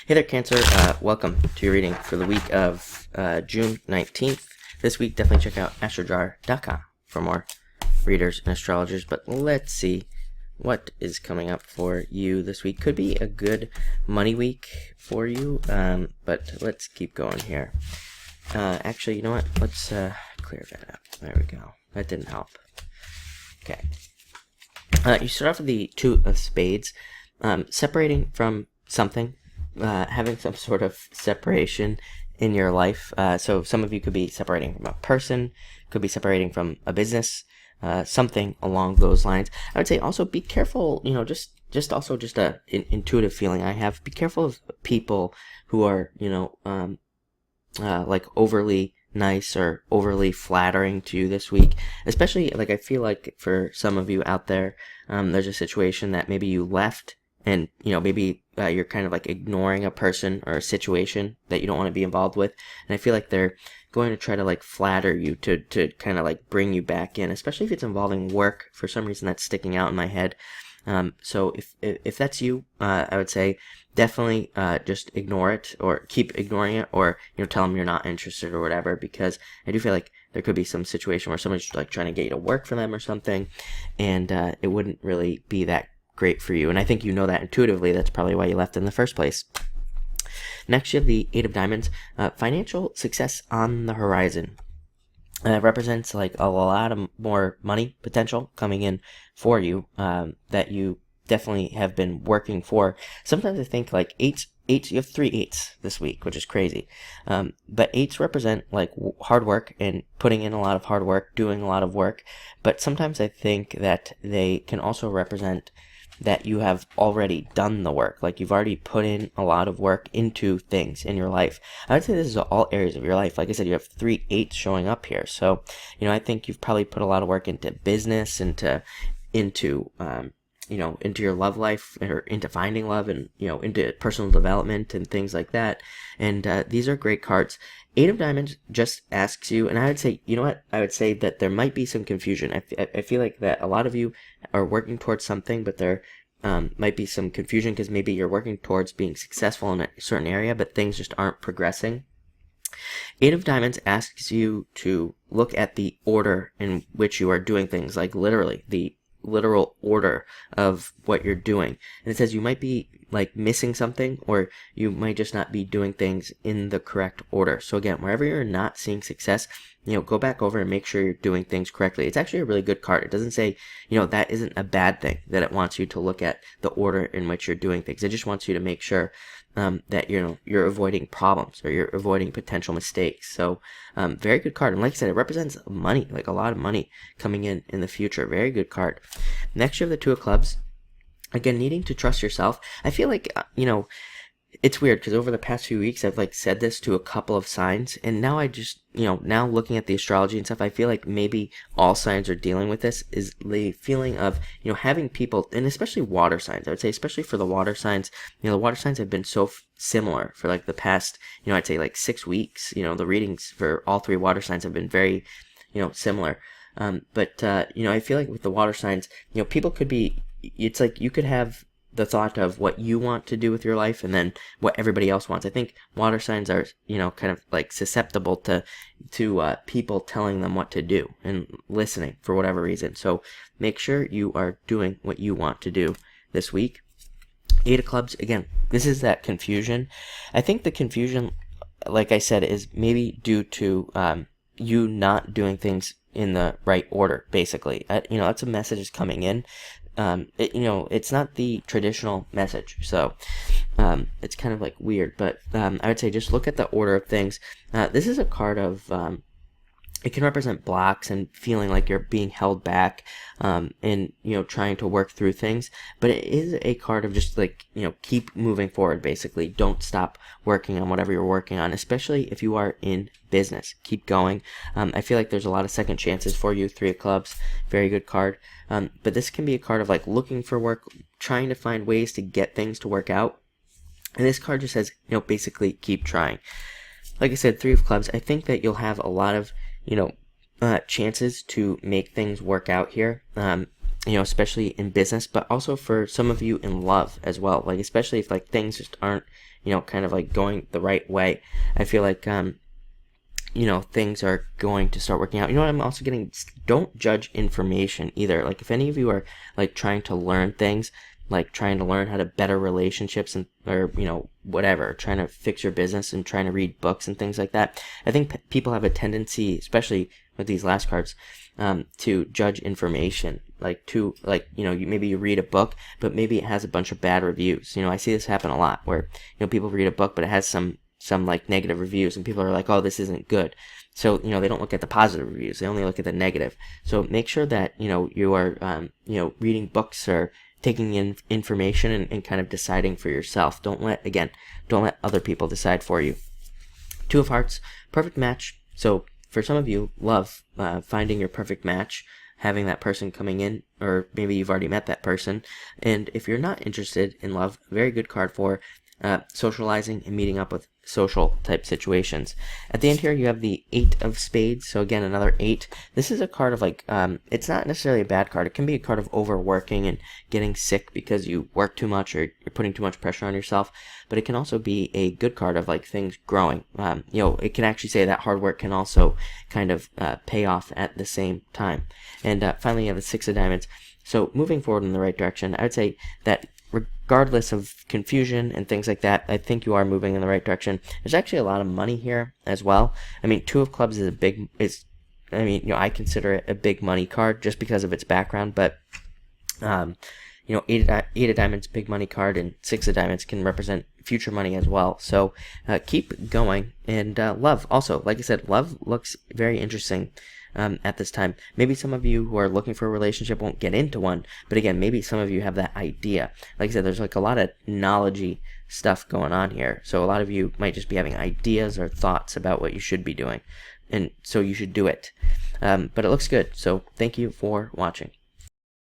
Hey there, Cancer. Welcome to your reading for the week of June 19th. This week, definitely check out astrojar.com for more readers and astrologers. But let's see what is coming up for you this week. Could be a good money week for you, but let's keep going here. Actually, you know what? Let's clear that up. There we go. That didn't help. Okay. You start off with the Two of Spades. Separating from something, having some sort of separation in your life. So some of you could be separating from a person, could be separating from a business, something along those lines. I would say also be careful, just a intuitive feeling I have. Be careful of people who are, like overly nice or overly flattering to you this week. Especially, like, I feel like for some of you out there, there's a situation that maybe you left and, maybe you're kind of like ignoring a person or a situation that you don't want to be involved with. And I feel like they're going to try to like flatter you to kind of like bring you back in, especially if it's involving work. For some reason that's sticking out in my head. So if that's you, I would say definitely just ignore it or keep ignoring it, or tell them you're not interested or whatever, because I do feel like there could be some situation where someone's like trying to get you to work for them or something, and it wouldn't really be that great for you. And I think you know that intuitively. That's probably why you left in the first place. Next, you have the Eight of Diamonds. Financial success on the horizon. Represents like a lot of more money potential coming in for you that you definitely have been working for. Sometimes I think like eights, you have 3 8s this week, which is crazy. But 8s represent like hard work and putting in a lot of hard work, doing a lot of work. But sometimes I think that they can also represent that you have already done the work, like you've already put in a lot of work into things in your life. I would say this is all areas of your life. Like I said, you have 3 8s showing up here. So, I think you've probably put a lot of work into business, into your love life, or into finding love, and, into personal development and things like that. And these are great cards. 8 of Diamonds just asks you, and I would say, I would say that there might be some confusion. I feel like that a lot of you are working towards something, but there might be some confusion because maybe you're working towards being successful in a certain area, but things just aren't progressing. 8 of Diamonds asks you to look at the order in which you are doing things, like literally the literal order of what you're doing. And it says you might be like missing something, or you might just not be doing things in the correct order. So again, wherever you're not seeing success, go back over and make sure you're doing things correctly. It's actually a really good card. It doesn't say, that isn't a bad thing, that it wants you to look at the order in which you're doing things. It just wants you to make sure that you're avoiding problems, or you're avoiding potential mistakes. So very good card. And like I said, it represents money, like a lot of money coming in the future. Very good card. Next, you have the Two of Clubs. Again, needing to trust yourself. I feel like, it's weird because over the past few weeks, I've like said this to a couple of signs, and now I just, now looking at the astrology and stuff, I feel like maybe all signs are dealing with this, is the feeling of, having people, and especially water signs. I would say, especially for the water signs, the water signs have been so similar for like the past, I'd say like 6 weeks. The readings for all 3 water signs have been very, similar. But I feel like with the water signs, people could be, it's like you could have the thought of what you want to do with your life and then what everybody else wants. I think water signs are, kind of like susceptible to people telling them what to do and listening for whatever reason. So make sure you are doing what you want to do this week. 8 of Clubs, again, this is that confusion. I think the confusion, like I said, is maybe due to you not doing things in the right order, basically. That's a message is coming in. It's not the traditional message, so it's kind of like weird, but I would say just look at the order of things. This is a card of, it can represent blocks and feeling like you're being held back, and, trying to work through things, but it is a card of just like, keep moving forward, basically. Don't stop working on whatever you're working on, especially if you are in business. Keep going. I feel like there's a lot of second chances for you. 3 of Clubs, very good card. But this can be a card of like looking for work, trying to find ways to get things to work out. And this card just says, basically keep trying. Like I said, 3 of Clubs, I think that you'll have a lot of, chances to make things work out here. especially in business, but also for some of you in love as well. Like, especially if like things just aren't, kind of like going the right way. I feel like, things are going to start working out. What I'm also getting, don't judge information either. Like, if any of you are like trying to learn things, like trying to learn how to better relationships or whatever, trying to fix your business and trying to read books and things like that, I think people have a tendency, especially with these last cards, to judge information. Maybe you read a book, but maybe it has a bunch of bad reviews. I see this happen a lot where, people read a book, but it has some like negative reviews, and people are like, oh, this isn't good. So, they don't look at the positive reviews. They only look at the negative. So make sure that, you are, reading books or taking in information and kind of deciding for yourself. Don't let other people decide for you. Two of Hearts, perfect match. So for some of you, love, finding your perfect match, having that person coming in, or maybe you've already met that person. And if you're not interested in love, very good card for socializing and meeting up with social type situations. At the end here, you have the 8 of Spades. So again, another 8. This is a card of like, it's not necessarily a bad card. It can be a card of overworking and getting sick because you work too much or you're putting too much pressure on yourself. But it can also be a good card of like things growing. It can actually say that hard work can also kind of pay off at the same time. And finally, you have the 6 of Diamonds. So moving forward in the right direction, I would say that regardless of confusion and things like that, I think you are moving in the right direction. There's actually a lot of money here as well. I mean, 2 of Clubs I consider it a big money card just because of its background, but 8 of Diamonds, big money card, and 6 of Diamonds can represent future money as well. So keep going. And love, also, like I said, love looks very interesting at this time. Maybe some of you who are looking for a relationship won't get into one, but again, maybe some of you have that idea. Like I said, there's like a lot of knowledge-y stuff going on here. So a lot of you might just be having ideas or thoughts about what you should be doing, and so you should do it. But it looks good. So thank you for watching.